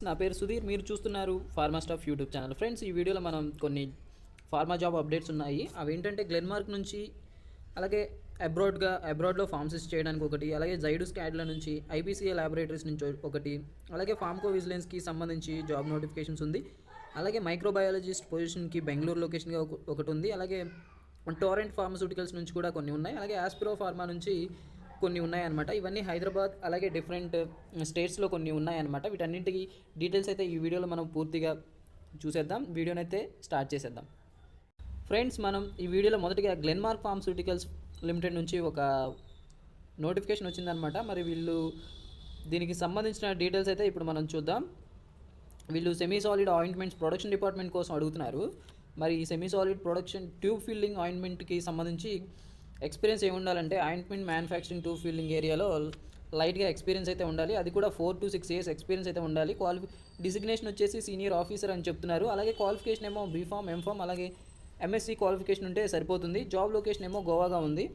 నా పేరు సుధీర్. మీరు చూస్తున్నారు pharma staff YouTube channel. Friends, ఈ వీడియోలో మనం కొన్ని ఫార్మా జాబ్ అప్డేట్స్ ఉన్నాయి. అవి ఏంటంటే గ్లెన్మార్క్ నుంచి, అలాగే అబ్రాడ్లో ఫార్మసిస్ట్ చేయడానికి ఒకటి, అలాగే జైడస్ క్యాడ్ల నుంచి, ఐపీసీఏ ల్యాబొరేటరీస్ నుంచి ఒకటి, అలాగే ఫార్మకో విజిలెన్స్కి సంబంధించి జాబ్ నోటిఫికేషన్స్ ఉంది. అలాగే మైక్రోబయాలజిస్ట్ పొజిషన్కి బెంగళూరు లొకేషన్గా ఒకటి ఉంది. అలాగే టోరెంట్ ఫార్మస్యూటికల్స్ నుంచి కూడా కొన్ని ఉన్నాయి. అలాగే ఆస్పిరో ఫార్మా నుంచి కొన్ని ఉన్నాయన్నమాట. ఇవన్నీ హైదరాబాద్ అలాగే డిఫరెంట్ స్టేట్స్లో కొన్ని ఉన్నాయన్నమాట. వీటన్నింటికి డీటెయిల్స్ అయితే ఈ వీడియోలో మనం పూర్తిగా చూసేద్దాం. వీడియోని అయితే స్టార్ట్ చేసేద్దాం. ఫ్రెండ్స్, మనం ఈ వీడియోలో మొదటిగా గ్లెన్మార్క్ ఫార్మస్యూటికల్స్ లిమిటెడ్ నుంచి ఒక నోటిఫికేషన్ వచ్చిందనమాట. మరి వీళ్ళు దీనికి సంబంధించిన డీటెయిల్స్ అయితే ఇప్పుడు మనం చూద్దాం. వీళ్ళు semi solid ointments production department కోసం అడుగుతున్నారు. మరి ఈ semi solid production tube filling ఆయింట్మెంట్కి సంబంధించి ఎక్స్పీరియన్స్ ఏమి ఉండాలంటే, ఆయింట్మెంట్ మ్యానుఫ్యాక్చరింగ్ ట్యూబ్ ఫిల్లింగ్ ఏరియాలో లైట్గా ఎక్స్పీరియన్స్ అయితే ఉండాలి. అది కూడా 4 to 6 years ఎక్స్పీరియన్స్ అయితే ఉండాలి. డిజిగ్నేషన్ వచ్చేసి సీనియర్ ఆఫీసర్ అని చెప్తున్నారు. అలాగే క్వాలిఫికేషన్ ఏమో బీఫామ్, ఎంఫామ్, అలాగే ఎంఎస్సీ క్వాలిఫికేషన్ ఉంటే సరిపోతుంది. జాబ్ లొకేషన్ ఏమో గోవాగా ఉంది.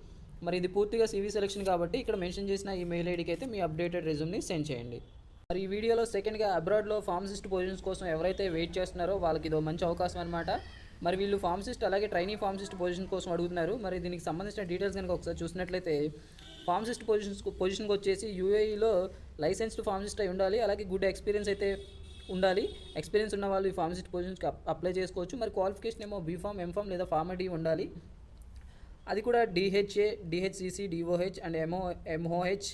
మరి ఇది పూర్తిగా CV సెలక్షన్ కాబట్టి ఇక్కడ మెన్షన్ చేసిన ఈ మెయిల్ ఐడికి అయితే మీ అప్డేటెడ్ రెజ్యూమ్ని సెండ్ చేయండి. మరి ఈ వీడియోలో సెకండ్గా అబ్రాడ్లో ఫార్మసిస్ట్ పొజిషన్స్ కోసం ఎవరైతే వెయిట్ చేస్తున్నారో వాళ్ళకి ఇదో మంచి అవకాశం అనమాట. మరి వీళ్ళు ఫార్మసిస్ట్ అలాగే ట్రైనీ ఫార్మసిస్ట్ పొజిషన్ కోసం అడుగుతున్నారు. మరి దీనికి సంబంధించిన డీటెయిల్స్ కనుక ఒకసారి చూసినట్లయితే, ఫార్మసిస్ట్ పొజిషన్కి వచ్చేసి యూఏఈలో లైసెన్స్డ్ ఫార్మసిస్ట్ అయి ఉండాలి. అలాగే గుడ్ ఎక్స్పీరియన్స్ అయితే ఉండాలి. ఎక్స్పీరియన్స్ ఉన్న వాళ్ళు ఈ ఫార్మసిస్ట్ పొజిషన్స్కి అప్లై చేసుకోవచ్చు. మరి క్వాలిఫికేషన్ ఏమో బీఫామ్, ఎంఫామ్ లేదా ఫార్మడీ ఉండాలి. అది కూడా DHA, DHCC, DOH and MOH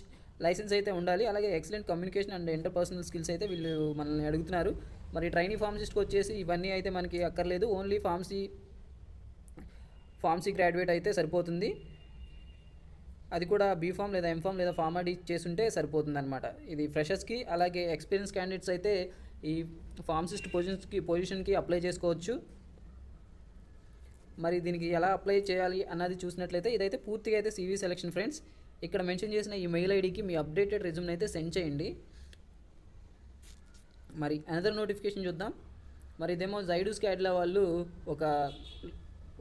license అయితే ఉండాలి. అలాగే excellent communication and interpersonal skills అయితే వీళ్ళు మనల్ని అడుగుతున్నారు. మరి ట్రైనీ ఫార్మసిస్ట్కి వచ్చేసి ఇవన్నీ అయితే మనకి అక్కర్లేదు. ఓన్లీ ఫార్మసీ గ్రాడ్యుయేట్ అయితే సరిపోతుంది. అది కూడా బీఫామ్ లేదా ఎంఫామ్ లేదా ఫార్మడీ చేసుంటే సరిపోతుంది అనమాట. ఇది ఫ్రెషర్స్కి అలాగే ఎక్స్పీరియన్స్ క్యాండిడేట్స్ అయితే ఈ ఫార్మసిస్ట్ పొజిషన్కి అప్లై చేసుకోవచ్చు. మరి దీనికి ఎలా అప్లై చేయాలి అన్నది చూసినట్లయితే, ఇదైతే పూర్తిగా అయితే CV సెలక్షన్ ఫ్రెండ్స్. ఇక్కడ మెన్షన్ చేసిన ఈ మెయిల్ ఐడికి మీ అప్డేటెడ్ రెజ్యూమ్ని అయితే సెండ్ చేయండి. మరి అనదర్ నోటిఫికేషన్ చూద్దాం. మరి ఇదేమో జైడస్ క్యాడ్ల వాళ్ళు ఒక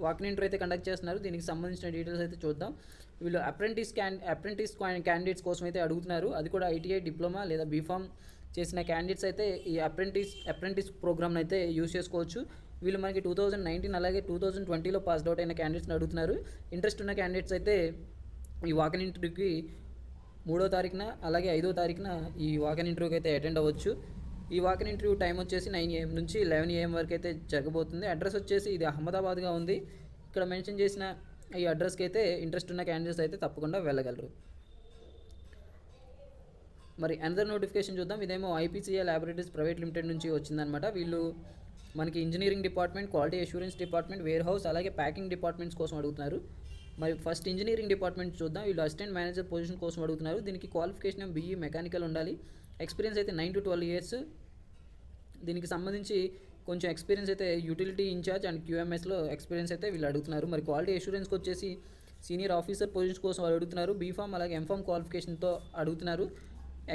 వాకిన్ ఇంటర్వ్యూ అయితే కండక్ట్ చేస్తున్నారు. దీనికి సంబంధించిన డీటెయిల్స్ అయితే చూద్దాం. వీళ్ళు అప్రెంటిస్ క్యాండిడేట్స్ కోసం అయితే అడుగుతున్నారు. అది కూడా ITI డిప్లొమా లేదా బీఫామ్ చేసిన క్యాండిడేట్స్ అయితే ఈ అప్రెంటిస్ ప్రోగ్రామ్ని అయితే యూజ్ చేసుకోవచ్చు. వీళ్ళు మనకి 2019 అలాగే 2020లో పాస్డ్ అవుట్ అయిన క్యాండిడేట్స్ని అడుగుతున్నారు. ఇంట్రెస్ట్ ఉన్న క్యాండిడేట్స్ అయితే ఈ వాకిన్ ఇంటర్వ్యూకి 3వ తారీఖున అలాగే 5వ తారీఖున ఈ వాకిన్ ఇంటర్వ్యూకి అయితే అటెండ్ అవ్వచ్చు. ఈ వాకిన్ ఇంటర్వ్యూ టైం వచ్చేసి 9 AM నుంచి 11 AM వరకు అయితే జరగబోతుంది. అడ్రస్ వచ్చేసి ఇది అహ్మదాబాద్గా ఉంది. ఇక్కడ మెన్షన్ చేసిన ఈ అడ్రస్కి అయితే ఇంట్రెస్ట్ ఉన్న క్యాండిడేట్స్ అయితే తప్పకుండా వెళ్ళగలరు. మరి అనదర్ నోటిఫికేషన్ చూద్దాం. ఇదేమో IPCA ల్యాబొరేటరీస్ ప్రైవేట్ లిమిటెడ్ నుంచి వచ్చిందనమాట. వీళ్ళు మనకి engineering department, quality assurance department, warehouse అలాగే ప్యాకింగ్ డిపార్ట్మెంట్స్ కోసం అడుగుతున్నారు. మరి ఫస్ట్ ఇంజనీరింగ్ డిపార్ట్మెంట్ చూద్దాం. వీళ్ళు అసిస్టెంట్ మేనేజర్ పొజిషన్ కోసం అడుగుతున్నారు. దీనికి క్వాలిఫికేషన్ BE మెకానికల్ ఉండాలి. ఎక్స్పీరియన్స్ అయితే 9 to 12 years. దీనికి సంబంధించి కొంచెం ఎక్స్పీరియన్స్ అయితే యూటిలిటీ ఇన్ఛార్జ్ అండ్ QMSలో ఎక్స్పీరియన్స్ అయితే వీళ్ళు అడుగుతున్నారు. మరి క్వాలిటీ అష్యూరెన్స్కి వచ్చేసి సీనియర్ ఆఫీసర్ పొజిషన్ కోసం అడుగుతున్నారు. బీఫామ్ అలాగే ఎంఫామ్ క్వాలిఫికేషన్తో అడుగుతున్నారు.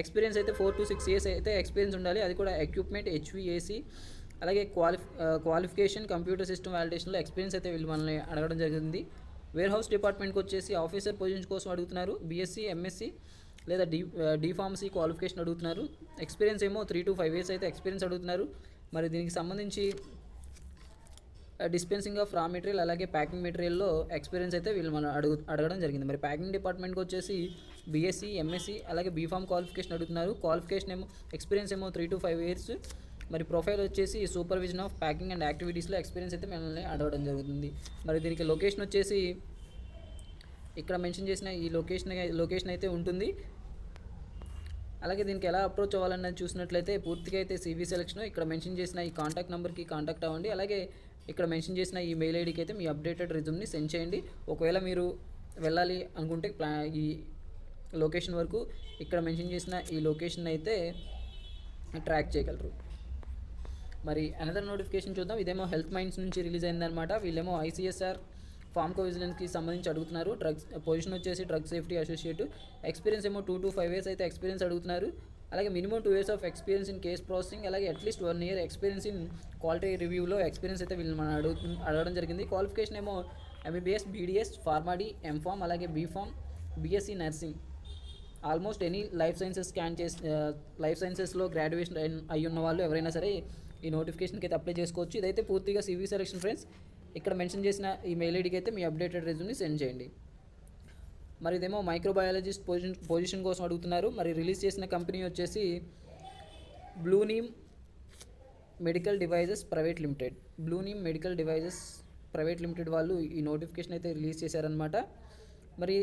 ఎక్స్పీరియన్స్ అయితే 4 to 6 years అయితే ఎక్స్పీరియన్స్ ఉండాలి. అది కూడా ఎక్విప్మెంట్ HVAC అలాగే క్వాలిఫికేషన్ కంప్యూటర్ సిస్టమ్ వాలిడేషన్లో ఎక్స్పీరియన్స్ అయితే వీళ్ళు మనల్ని అడగడం జరిగింది. వేర్ హౌస్ డిపార్ట్మెంట్కి వచ్చేసి ఆఫీసర్ పొజిషన్ కోసం అడుగుతున్నారు. BSc, MSc లేదా D Pharmacy క్వాలిఫికేషన్ అడుగుతున్నారు. ఎక్స్పీరియన్స్ ఏమో 3 to 5 years అయితే ఎక్స్పీరియన్స్ అడుగుతున్నారు. మరి దీనికి సంబంధించి డిస్పెన్సింగ్ ఆఫ్ రా మెటీరియల్ అలాగే ప్యాకింగ్ మెటీరియల్లో ఎక్స్పీరియన్స్ అయితే వీళ్ళు మనం అడగడం జరిగింది. మరి ప్యాకింగ్ డిపార్ట్మెంట్కి వచ్చేసి BSc, MSc అలాగే బీఫామ్ క్వాలిఫికేషన్ అడుగుతున్నారు. క్వాలిఫికేషన్ ఏమో ఎక్స్పీరియన్స్ ఏమో 3 to 5 years. మరి ప్రొఫైల్ వచ్చేసి సూపర్విజన్ ఆఫ్ ప్యాకింగ్ అండ్ యాక్టివిటీస్లో ఎక్స్పీరియన్స్ అయితే మనల్ని అడగడం జరుగుతుంది. మరి దీనికి లొకేషన్ వచ్చేసి ఇక్కడ మెన్షన్ చేసిన ఈ లొకేషన్ అయితే ఉంటుంది. అలాగే దీనికి ఎలా అప్రోచ్ అవ్వాలన్నది చూసినట్లయితే పూర్తిగా అయితే CV సెలక్షన్. ఇక్కడ మెన్షన్ చేసిన ఈ కాంటాక్ట్ నెంబర్కి కాంటాక్ట్ అవ్వండి. అలాగే ఇక్కడ మెన్షన్ చేసిన ఈ మెయిల్ ఐడికి అయితే మీ అప్డేటెడ్ రెజ్యూమ్ని సెండ్ చేయండి. ఒకవేళ మీరు వెళ్ళాలి అనుకుంటే ఈ లొకేషన్ వరకు ఇక్కడ మెన్షన్ చేసిన ఈ లొకేషన్ అయితే ట్రాక్ చేయగలరు. మరి అనదర్ నోటిఫికేషన్ చూద్దాం. ఇదేమో హెల్త్ మైండ్స్ నుంచి రిలీజ్ అయిందనమాట. వీళ్ళేమో ICSR ఫార్మకో విజిలెన్స్కి సంబంధించి అడుగుతున్నారు. పొజిషన్ వచ్చేసి డ్రగ్ సేఫ్టీ అసోసియేట్. ఎక్స్పీరియన్స్ ఏమో 2 to 5 years అయితే ఎక్స్పీరియన్స్ అడుగుతున్నారు. అలాగే minimum 2 years of experience in case processing, అలాగే at least 1 year experience in quality రివ్యూలో ఎక్స్పీరియన్స్ అయితే వీళ్ళు మనం అడగడం జరిగింది. క్వాలిఫికేషన్ ఏమో MBBS, BDS, ఫార్మడీ, ఎంఫామ్ అలాగే B Pharm, BSc nursing almost any life sciences life సైన్సెస్లో గ్రాడ్యుయేషన్ అయి ఉన్న వాళ్ళు ఎవరైనా సరే ఈ నోటిఫికేషన్కి అయితే అప్లై చేసుకోవచ్చు. ఇదైతే పూర్తిగా సివి సెలక్షన్ ఫ్రెండ్స్. ఇక్కడ మెన్షన్ చేసిన ఈ మెయిల్ ఐడికి అయితే మీ అప్డేటెడ్ రెజ్యూమ్ని సెండ్ చేయండి. మరి ఇదేమో మైక్రోబయాలజిస్ట్ పొజిషన్ కోసం అడుగుతున్నారు. మరి రిలీజ్ చేసిన కంపెనీ వచ్చేసి blue neem medical devices private limited వాళ్ళు ఈ నోటిఫికేషన్ అయితే రిలీజ్ చేశారనమాట. మరి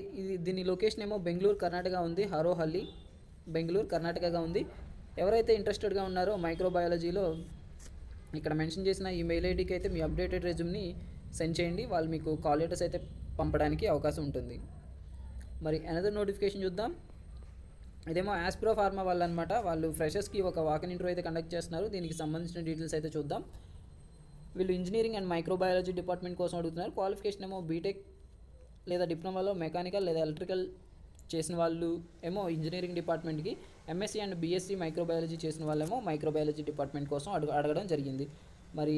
దీని లొకేషన్ ఏమో బెంగళూరు కర్ణాటక ఉంది, హరోహల్లి బెంగళూరు కర్ణాటకగా ఉంది. ఎవరైతే ఇంట్రెస్టెడ్గా ఉన్నారో మైక్రోబయాలజీలో ఇక్కడ మెన్షన్ చేసిన ఈ మెయిల్ ఐడికి అయితే మీ అప్డేటెడ్ రెజ్యూమ్ని సెండ్ చేయండి. వాళ్ళు మీకు కాల్ లెటర్స్ అయితే పంపడానికి అవకాశం ఉంటుంది. మరి అనదర్ నోటిఫికేషన్ చూద్దాం. ఇదేమో యాస్ప్రో ఫార్మా వాళ్ళు అనమాట. వాళ్ళు ఫ్రెషర్స్కి ఒక వాకన్ ఇంటర్వ్యూ అయితే కండక్ట్ చేస్తున్నారు. దీనికి సంబంధించిన డీటెయిల్స్ అయితే చూద్దాం. వీళ్ళు ఇంజనీరింగ్ అండ్ మైక్రోబయాలజీ డిపార్ట్మెంట్ కోసం అడుగుతున్నారు. క్వాలిఫికేషన్ ఏమో బీటెక్ లేదా డిప్లొమాలో మెకానికల్ లేదా ఎలక్ట్రికల్ చేసిన వాళ్ళు ఏమో ఇంజనీరింగ్ డిపార్ట్మెంట్కి, ఎంఎస్సీ అండ్ బీఎస్సీ మైక్రోబయాలజీ చేసిన వాళ్ళేమో మైక్రోబయాలజీ డిపార్ట్మెంట్ కోసం అడగడం జరిగింది. మరి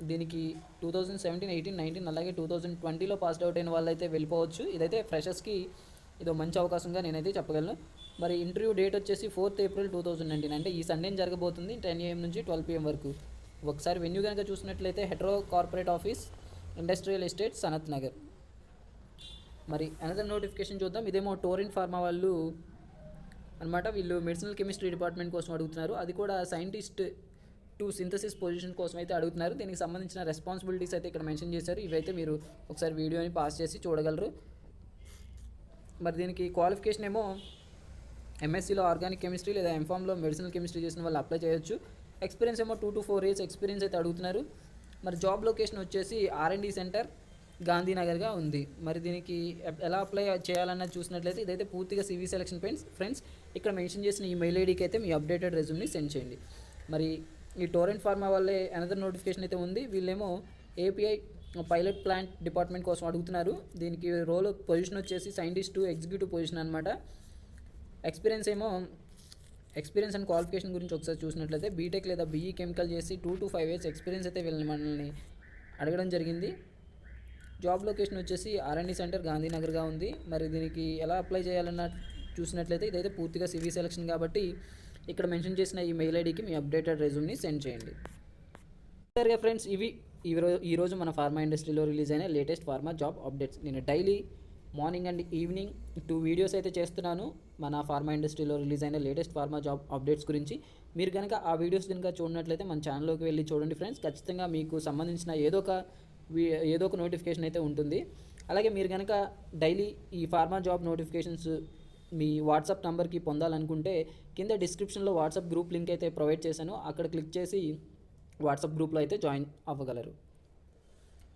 దీనికి 2017, 18, 19 అలాగే 2020లో పాస్డ్ అవుట్ అయిన వాళ్ళైతే వెళ్ళిపోవచ్చు. ఇదైతే ఫ్రెషర్స్కి ఇదో మంచి అవకాశంగా నేనైతే చెప్పగలను. మరి ఇంటర్వ్యూ డేట్ వచ్చేసి 4th April 2019, అంటే ఈ సండే జరగబోతుంది 10 AM నుంచి 12 PM వరకు. ఒకసారి వెన్యూ కనుక చూసినట్లయితే Hetero corporate office, industrial estate, Sanath Nagar. మరి అనదర్ నోటిఫికేషన్ చూద్దాం. ఇదేమో టోరెంట్ ఫార్మా వాళ్ళు అనమాట. వీళ్ళు మెడిసినల్ కెమిస్ట్రీ డిపార్ట్మెంట్ కోసం అడుగుతున్నారు. అది కూడా సైంటిస్ట్ టు సింథసిస్ పొజిషన్ కోసం అయితే అడుగుతున్నారు. దీనికి సంబంధించిన రెస్పాన్సిబిలిటీస్ అయితే ఇక్కడ మెన్షన్ చేశారు. ఇవైతే మీరు ఒకసారి వీడియోని పాస్ చేసి చూడగలరు. మరి దీనికి క్వాలిఫికేషన్ ఏమో ఎంఎస్సీలో ఆర్గానిక్ కెమిస్ట్రీ లేదా ఎంఫామ్లో మెడిసినల్ కెమిస్ట్రీ చేసిన వాళ్ళు అప్లై చేయొచ్చు. ఎక్స్పీరియన్స్ ఏమో 2 to 4 years ఎక్స్పీరియన్స్ అయితే అడుగుతున్నారు. మరి జాబ్ లొకేషన్ వచ్చేసి R&D సెంటర్, గాంధీనగర్గా ఉంది. మరి దీనికి ఎలా అప్లై చేయాలన్నది చూసినట్లయితే ఇదైతే పూర్తిగా సివి సెలక్షన్ ఫ్రెండ్స్. ఇక్కడ మెన్షన్ చేసిన ఈ మెయిల్ ఐడికి అయితే మీ అప్డేటెడ్ రెజ్యూమ్ని సెండ్ చేయండి. మరి ఈ టోరెంట్ ఫార్మా వాళ్ళే అనదర్ నోటిఫికేషన్ అయితే ఉంది. వీళ్ళేమో ఏపీఐ పైలట్ ప్లాంట్ డిపార్ట్మెంట్ కోసం అడుగుతున్నారు. దీనికి పొజిషన్ వచ్చేసి సైంటిస్ట్ టు ఎగ్జిక్యూటివ్ పొజిషన్ అనమాట. ఎక్స్పీరియన్స్ అండ్ క్వాలిఫికేషన్ గురించి ఒకసారి చూసినట్లయితే బీటెక్ లేదా బీఈ కెమికల్ చేసి 2 to 5 years ఎక్స్పీరియన్స్ అయితే మనల్ని అడగడం జరిగింది. జాబ్ లొకేషన్ వచ్చేసి R&D సెంటర్, గాంధీనగర్గా ఉంది. మరి దీనికి ఎలా అప్లై చేయాలన్న చూసినట్లయితే ఇదైతే పూర్తిగా సివి సెలక్షన్ కాబట్టి ఇక్కడ మెన్షన్ చేసిన ఈ మెయిల్ ఐడికి మీ అప్డేటెడ్ రెజ్యూమ్ని సెండ్ చేయండి. సరిగా ఫ్రెండ్స్, ఇవి ఈరోజు మన ఫార్మా ఇండస్ట్రీలో రిలీజ్ అయిన లేటెస్ట్ ఫార్మా జాబ్ అప్డేట్స్. నేను daily morning and evening 2 videos అయితే చేస్తున్నాను మన ఫార్మా ఇండస్ట్రీలో రిలీజ్ అయిన లేటెస్ట్ ఫార్మా జాబ్ అప్డేట్స్ గురించి. మీరు కనుక ఆ వీడియోస్ కనుక చూడనట్లయితే మన ఛానల్లోకి వెళ్ళి చూడండి ఫ్రెండ్స్. ఖచ్చితంగా మీకు సంబంధించిన ఏదో ఒక నోటిఫికేషన్ అయితే ఉంటుంది. అలాగే మీరు కనుక డైలీ ఈ ఫార్మా జాబ్ నోటిఫికేషన్స్ మీ వాట్సాప్ నెంబర్కి పొందాలనుకుంటే కింద డిస్క్రిప్షన్లో వాట్సాప్ గ్రూప్ లింక్ అయితే ప్రొవైడ్ చేశాను. అక్కడ క్లిక్ చేసి వాట్సాప్ గ్రూప్లో అయితే జాయిన్ అవ్వగలరు.